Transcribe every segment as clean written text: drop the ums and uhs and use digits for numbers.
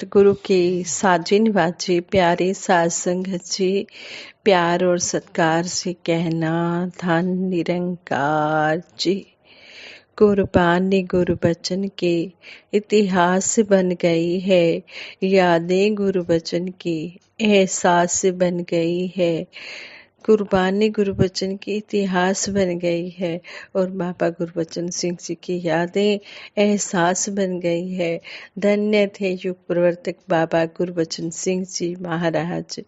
सतगुरु के साजे निवाजे प्यारे साध संगत जी, प्यार और सत्कार से कहना धन निरंकार जी। कुर्बानी गुरु बचन के इतिहास बन गई है, यादें गुरु बचन की एहसास बन गई है। कुर्बानी गुरुबचन की इतिहास बन गई है और बाबा गुरबचन सिंह जी की यादें एहसास बन गई है। धन्य थे युग प्रवर्तक बाबा गुरबचन सिंह जी महाराज।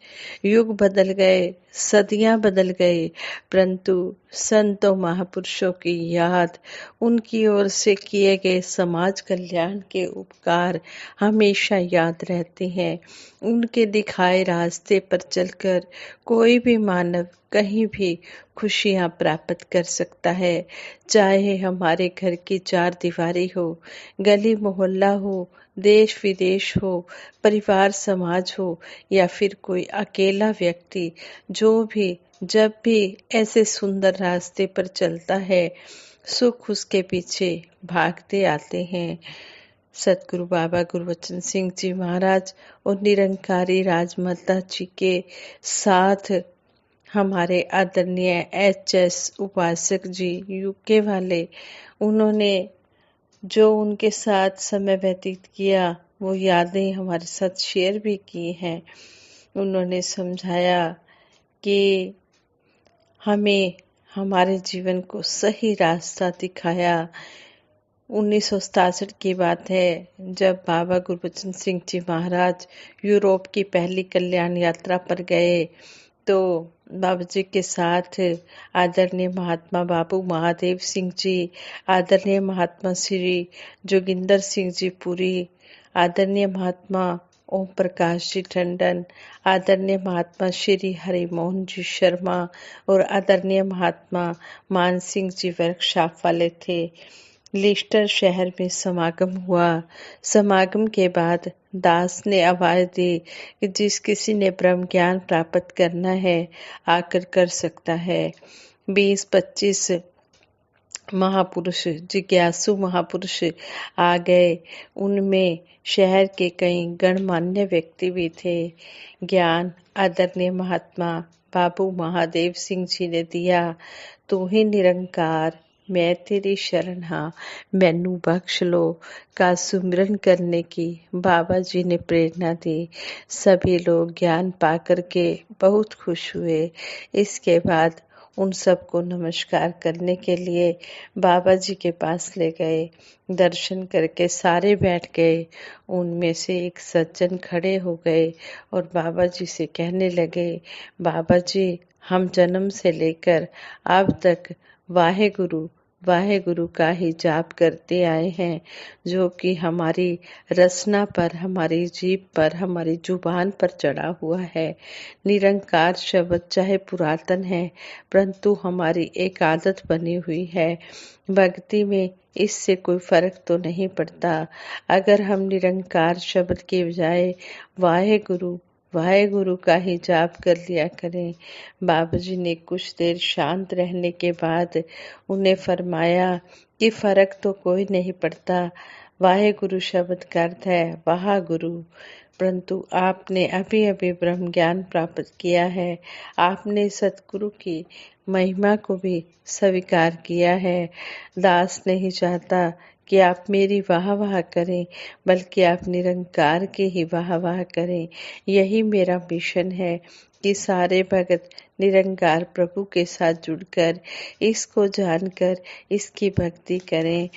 युग बदल गए, सदियां बदल गए, परंतु संतों महापुरुषों की याद, उनकी ओर से किए गए समाज कल्याण के उपकार हमेशा याद रहते हैं। उनके दिखाए रास्ते पर चलकर कोई भी मानव कहीं भी खुशियां प्राप्त कर सकता है। चाहे हमारे घर की चार दीवारी हो, गली मोहल्ला हो, देश विदेश हो, परिवार समाज हो या फिर कोई अकेला व्यक्ति, जो भी जब भी ऐसे सुंदर रास्ते पर चलता है, सुख उसके पीछे भागते आते हैं। सतगुरु बाबा गुरबचन सिंह जी महाराज और निरंकारी राजमाता जी के साथ हमारे आदरणीय एच.एस. उपासक जी यूके वाले, उन्होंने जो उनके साथ समय व्यतीत किया वो यादें हमारे साथ शेयर भी की हैं। उन्होंने समझाया कि हमें हमारे जीवन को सही रास्ता दिखाया। 1967 की बात है जब बाबा गुरबचन सिंह जी महाराज यूरोप की पहली कल्याण यात्रा पर गए, तो बाबा जी के साथ आदरणीय महात्मा बाबू महादेव सिंह जी, आदरणीय महात्मा श्री जोगिंदर सिंह जी पुरी, आदरणीय महात्मा ओम प्रकाश जी टंडन, आदरणीय महात्मा श्री हरिमोहन जी शर्मा और आदरणीय महात्मा मान सिंह जी वर्कशॉप वाले थे। लिस्टर शहर में समागम हुआ। समागम के बाद दास ने आवाज दी कि जिस किसी ने ब्रह्म ज्ञान प्राप्त करना है आकर कर सकता है। 20-25 महापुरुष, जिज्ञासु महापुरुष आ गए। उनमें शहर के कई गणमान्य व्यक्ति भी थे। ज्ञान आदरणीय महात्मा बाबू महादेव सिंह जी ने दिया। तू ही निरंकार, मैं तेरी शरण हाँ, मैनू बख्श लो का सुमिरन करने की बाबा जी ने प्रेरणा दी। सभी लोग ज्ञान पाकर के बहुत खुश हुए। इसके बाद उन सबको नमस्कार करने के लिए बाबा जी के पास ले गए। दर्शन करके सारे बैठ गए। उनमें से एक सज्जन खड़े हो गए और बाबा जी से कहने लगे, बाबा जी, हम जन्म से लेकर अब तक वाहेगुरु वाहेगुरु का ही जाप करते आए हैं, जो कि हमारी रसना पर, हमारी जीभ पर, हमारी जुबान पर चढ़ा हुआ है। निरंकार शब्द चाहे पुरातन है, परंतु हमारी एक आदत बनी हुई है। भक्ति में इससे कोई फर्क तो नहीं पड़ता। अगर हम निरंकार शब्द के बजाय वाहेगुरु वाहेगुरु का ही जाप कर लिया करें। बाबा जी ने कुछ देर शांत रहने के बाद उन्हें फरमाया कि फर्क तो कोई नहीं पड़ता। वाहेगुरु शब्द का अर्थ है वाह गुरु, परंतु आपने अभी अभी ब्रह्म ज्ञान प्राप्त किया है। आपने सतगुरु की महिमा को भी स्वीकार किया है। दास नहीं चाहता कि आप मेरी वाह वाह करें, बल्कि आप निरंकार के ही वाह वाह करें। यही मेरा मिशन है कि सारे भगत निरंकार प्रभु के साथ जुड़कर, इसको जानकर इसकी भक्ति करें।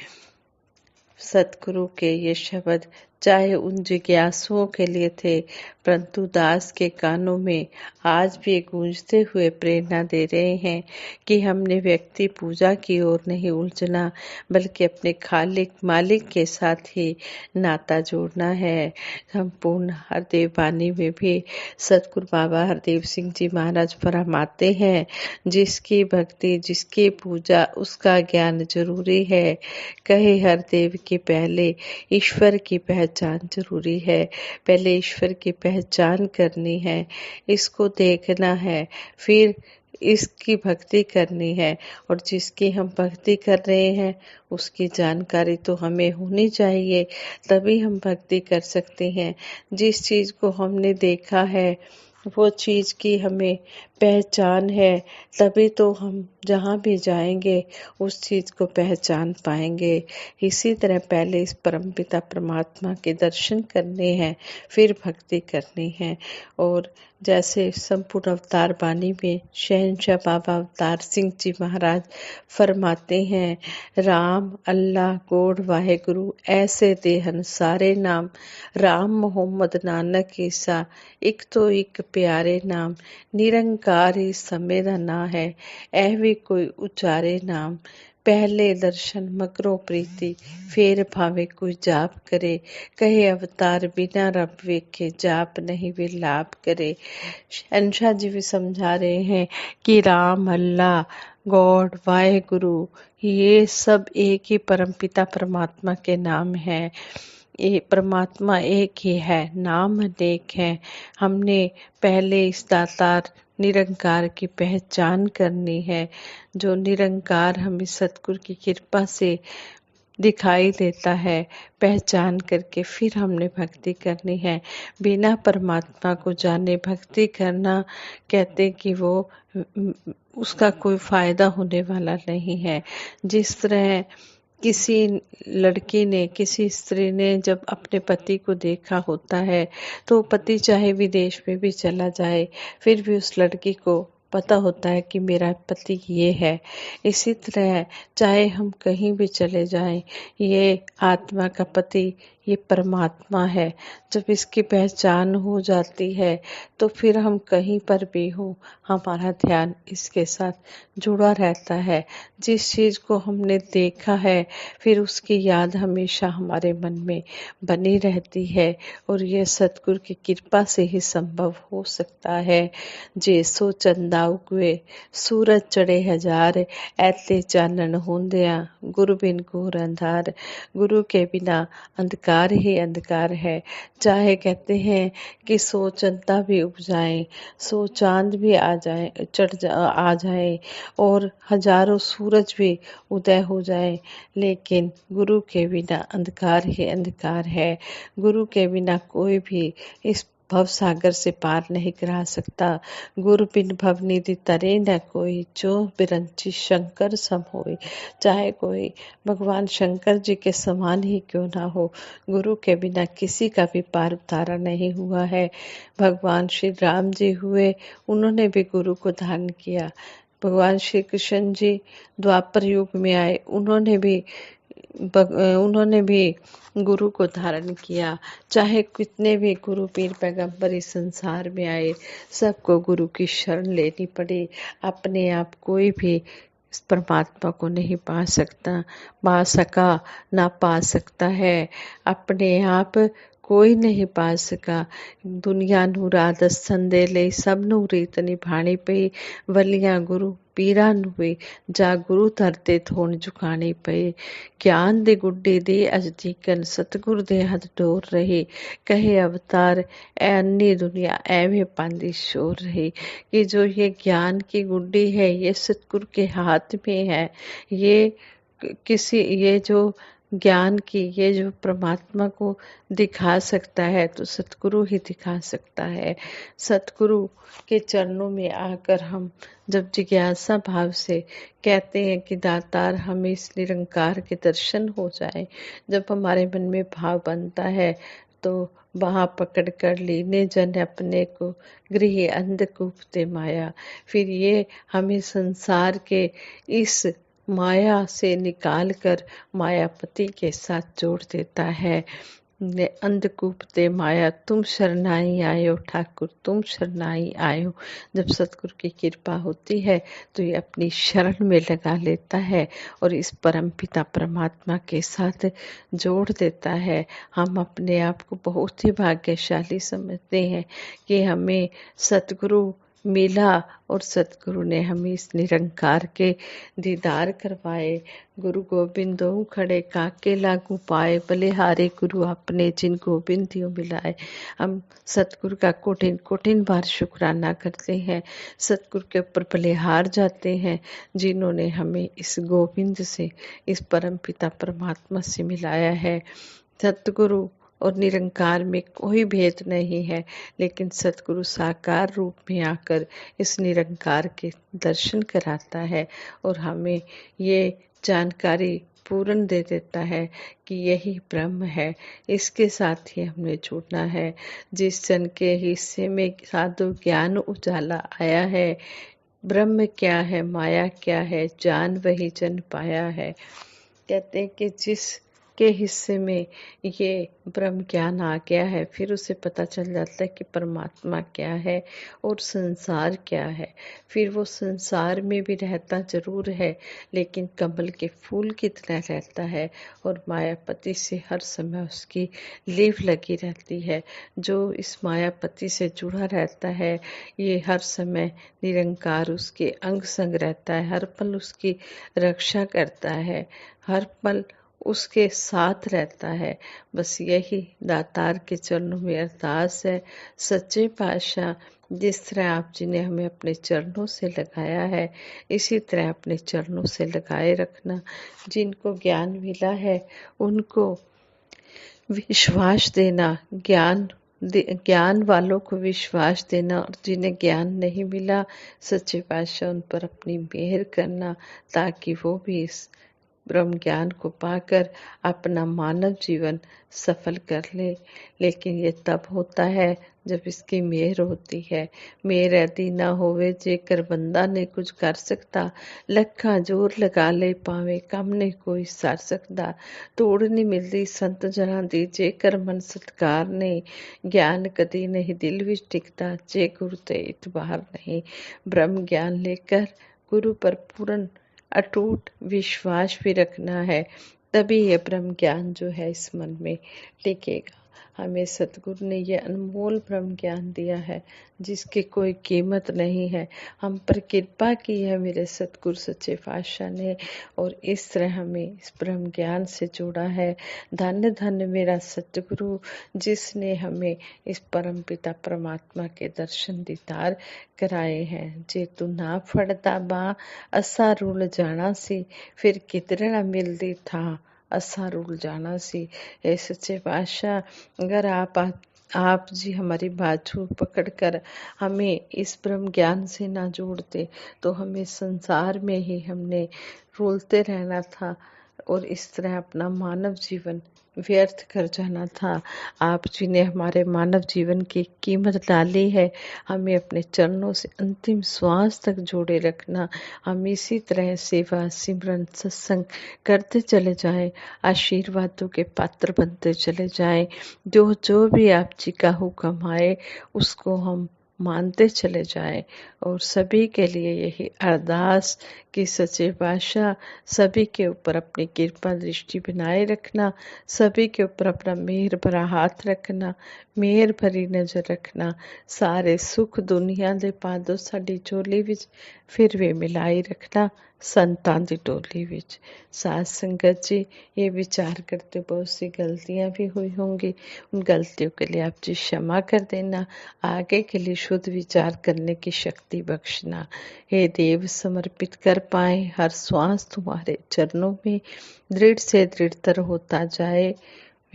सतगुरु के ये शब्द चाहे उन जिज्ञासुओं के लिए थे, परंतु दास के कानों में आज भी गूंजते हुए प्रेरणा दे रहे हैं कि हमने व्यक्ति पूजा की ओर नहीं उलझना, बल्कि अपने खालिक मालिक के साथ ही नाता जोड़ना है। संपूर्ण हरदेव वाणी में भी सतगुरु बाबा हरदेव सिंह जी महाराज फरमाते हैं, जिसकी भक्ति, जिसकी पूजा, उसका ज्ञान जरूरी है। कहे हरदेव के पहले ईश्वर की पहचान जरूरी है। पहले ईश्वर की पहचान करनी है, इसको देखना है, फिर इसकी भक्ति करनी है। और जिसकी हम भक्ति कर रहे हैं उसकी जानकारी तो हमें होनी चाहिए, तभी हम भक्ति कर सकते हैं। जिस चीज़ को हमने देखा है वो चीज़ की हमें पहचान है, तभी तो हम जहाँ भी जाएंगे उस चीज़ को पहचान पाएंगे। इसी तरह पहले इस परमपिता परमात्मा के दर्शन करने हैं, फिर भक्ति करनी है। और जैसे संपूर्ण अवतार बानी में शहंशाह बाबा अवतार सिंह जी महाराज फरमाते हैं, राम अल्लाह गोड़ वाहेगुरु ऐसे देहन सारे नाम, राम मोहम्मद नानक ईसा एक तो एक प्यारे नाम, निरंकार ही समय दा ना है, ऐ भी कोई उचारे नाम, पहले दर्शन मगरों प्रीति, फेर भावे कोई जाप करे, कहे अवतार बिना रब वेखे, जाप नहीं वे लाभ करे। शहंशाह जी भी समझा रहे हैं कि राम अल्लाह गॉड वाहेगुरु ये सब एक ही परमपिता परमात्मा के नाम हैं। ये परमात्मा एक ही है, नाम अनेक है। हमने पहले इस दातार निरंकार की पहचान करनी है, जो निरंकार हमें सतगुरु की कृपा से दिखाई देता है। पहचान करके फिर हमने भक्ति करनी है। बिना परमात्मा को जाने भक्ति करना कहते कि वो उसका कोई फायदा होने वाला नहीं है। जिस तरह किसी लड़की ने, किसी स्त्री ने जब अपने पति को देखा होता है तो पति चाहे विदेश में भी चला जाए फिर भी उस लड़की को पता होता है कि मेरा पति ये है। इसी तरह चाहे हम कहीं भी चले जाएं, ये आत्मा का पति ये परमात्मा है। जब इसकी पहचान हो जाती है तो फिर हम कहीं पर भी हों हमारा ध्यान इसके साथ जुड़ा रहता है। जिस चीज़ को हमने देखा है फिर उसकी याद हमेशा हमारे मन में बनी रहती है, और ये सतगुरु की कृपा से ही संभव हो सकता है। जे सो चंदा उगवे सूरज चढ़े हजार, ऐते चानन होंदिया गुरु बिन घोर अंधार। गुरु के बिना अंधकार ही अंधकार है। चाहे कहते हैं कि 100 चंदा भी उग जाए, 100 चांद भी आ जाए और हजारों सूरज भी उदय हो जाए, लेकिन गुरु के बिना अंधकार ही अंधकार है। गुरु के बिना कोई भी इस भव सागर से पार नहीं करा सकता। गुरु बिन भव निधि तरे न कोई, जो बिरंची शंकर सम होए। चाहे कोई भगवान शंकर जी के समान ही क्यों ना हो, गुरु के बिना किसी का भी पार उतारा नहीं हुआ है। भगवान श्री राम जी हुए, उन्होंने भी गुरु को धारण किया। भगवान श्री कृष्ण जी द्वापर युग में आए, उन्होंने भी गुरु को धारण किया। चाहे कितने भी गुरु पीर पैगंबर इस संसार में आए, सबको गुरु की शरण लेनी पड़ी। अपने आप कोई भी इस परमात्मा को नहीं पा सका ना पा सकता है। अपने आप कोई नहीं पा सका। दुनिया नू राह दस्सन दे लई सब नू रीत निभानी पई, वलियां गुरु पीरां नू भी जा गुरु धरते थोन झुकानी पई। ज्ञान दी गुड्डी दी अज तੀਕਨ सतगुर दे हथ डोर रही, कहे अवतार ए अन्नी दुनिया ऐਵੇਂ पांदी शोर रही। कि जो ये ज्ञान की गुड्डी है ये सतगुरु के हाथ में है। ये जो ज्ञान की, ये जो परमात्मा को दिखा सकता है तो सतगुरु ही दिखा सकता है। सतगुरु के चरणों में आकर हम जब जिज्ञासा भाव से कहते हैं कि दातार हमें इस निरंकार के दर्शन हो जाए, जब हमारे मन में भाव बनता है तो वहाँ पकड़ कर लीने जन अपने को, गृह अंधकूप ते माया। फिर ये हमें संसार के इस माया से निकाल कर मायापति के साथ जोड़ देता है। अंधकूप ते माया तुम शरणाई आयो ठाकुर, तुम शरणाई आयो। जब सतगुरु की कृपा होती है तो ये अपनी शरण में लगा लेता है और इस परम पिता परमात्मा के साथ जोड़ देता है। हम अपने आप को बहुत ही भाग्यशाली समझते हैं कि हमें सतगुरु मिला और सतगुरु ने हमें इस निरंकार के दीदार करवाए। गुरु गोबिंद दोऊ खड़े काके लागू पाए, बलिहारे गुरु अपने जिन गोबिंद दियो मिलाए। हम सतगुरु का कठिन कठिन बार शुक्राना करते हैं, सतगुरु के ऊपर बलिहार जाते हैं जिन्होंने हमें इस गोविंद से, इस परम पिता परमात्मा से मिलाया है। सतगुरु और निरंकार में कोई भेद नहीं है, लेकिन सतगुरु साकार रूप में आकर इस निरंकार के दर्शन कराता है और हमें ये जानकारी पूर्ण दे देता है कि यही ब्रह्म है, इसके साथ ही हमने जुड़ना है। जिस जन के हिस्से में साधु ज्ञान उजाला आया है, ब्रह्म क्या है माया क्या है, जान वही जन पाया है। कहते हैं कि जिसके हिस्से में ये ब्रह्म ज्ञान आ गया है, फिर उसे पता चल जाता है कि परमात्मा क्या है और संसार क्या है। फिर वो संसार में भी रहता जरूर है, लेकिन कमल के फूल की तरह रहता है और मायापति से हर समय उसकी लीव लगी रहती है। जो इस मायापति से जुड़ा रहता है, ये हर समय निरंकार उसके अंग संग रहता है, हर पल उसकी रक्षा करता है, हर पल उसके साथ रहता है। बस यही दातार के चरणों में अरदास है। सच्चे पातशाह, जिस तरह आप जी ने हमें अपने चरणों से लगाया है, इसी तरह अपने चरणों से लगाए रखना। जिनको ज्ञान मिला है उनको विश्वास देना, ज्ञान वालों को विश्वास देना, और जिन्हें ज्ञान नहीं मिला, सच्चे पातशाह उन पर अपनी मेहर करना, ताकि वो भी इस ब्रह्म ज्ञान को पाकर अपना मानव जीवन सफल कर ले। लेकिन ये तब होता है जब इसकी मेहर होती है। मेहर यदि ना होवे जेकर बंदा ने कुछ कर सकता, लखा जोर लगा ले पावे कम ने कोई सर सकता। तोड़ नहीं मिलती संत जना दी जेकर मन सत्कार ने, ज्ञान कदी नहीं दिल विच टिकता जे गुरु ते इतबार नहीं। ब्रह्म ज्ञान लेकर गुरु पर पूर्ण अटूट विश्वास भी रखना है, तभी ये ब्रह्म ज्ञान जो है इस मन में टिकेगा। हमें सतगुरु ने ये अनमोल ब्रह्म ज्ञान दिया है जिसकी कोई कीमत नहीं है। हम पर कृपा की है मेरे सतगुरु सच्चे पातशाह ने, और इस तरह हमें इस ब्रह्म ज्ञान से जोड़ा है। धन्य धन्य मेरा सतगुरु जिसने हमें इस परम पिता परमात्मा के दर्शन दीदार कराए हैं। जे तू ना फड़दा बां असा रुल जाना सी, फिर किधर न मिलदी था असा रुल जाना सी। हे सच्चे पातशाह, अगर आप जी हमारी बाजू पकड़कर हमें इस ब्रह्म ज्ञान से ना जोड़ते, तो हमें संसार में ही हमने रोलते रहना था और इस तरह अपना मानव जीवन व्यर्थ कर जाना था। आप जी ने हमारे मानव जीवन की कीमत डाली है, हमें अपने चरणों से अंतिम श्वास तक जोड़े रखना। हम इसी तरह सेवा सिमरन सत्संग करते चले जाएं, आशीर्वादों के पात्र बनते चले जाएं। जो जो भी आप जी का हुक्म आए उसको हम मानते चले जाएं, और सभी के लिए यही अरदास कि सच्चे पातशाह सभी के ऊपर अपनी कृपा दृष्टि बनाए रखना, सभी के ऊपर अपना मेहर भरा हाथ रखना, मेहर भरी नजर रखना। सारे सुख दुनिया दे पा दो साडी झोली विच, फिर वे मिलाई रखना संतां दी टोली विच। साध संगत जी, ये विचार करते बहुत सी गलतियां भी हुई होंगी, उन गलतियों के लिए आप जी क्षमा कर देना। आगे के लिए शुद्ध विचार करने की शक्ति बख्शना। हे देव, समर्पित कर पाए हर श्वास तुम्हारे चरणों में दृढ़ से दृढ़तर होता जाए।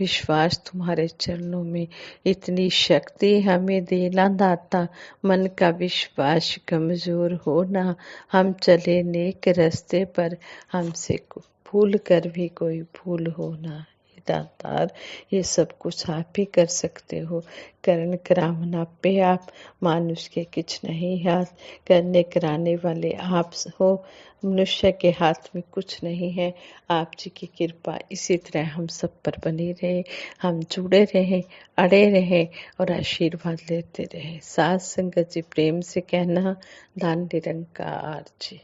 विश्वास तुम्हारे चरणों में, इतनी शक्ति हमें देना दाता, मन का विश्वास कमजोर होना। हम चले नेक रास्ते पर, हमसे भूल कर भी कोई भूल होना। दातार, ये सब कुछ आप ही कर सकते हो। करण करावना पे आप, मानुष के किछ नहीं हाथ। करने कराने वाले आप हो, मनुष्य के हाथ में कुछ नहीं है। आप जी की कृपा इसी तरह हम सब पर बनी रहे, हम जुड़े रहे, अड़े रहे और आशीर्वाद लेते रहे। साथ संगत जी प्रेम से कहना, धन निरंकार जी।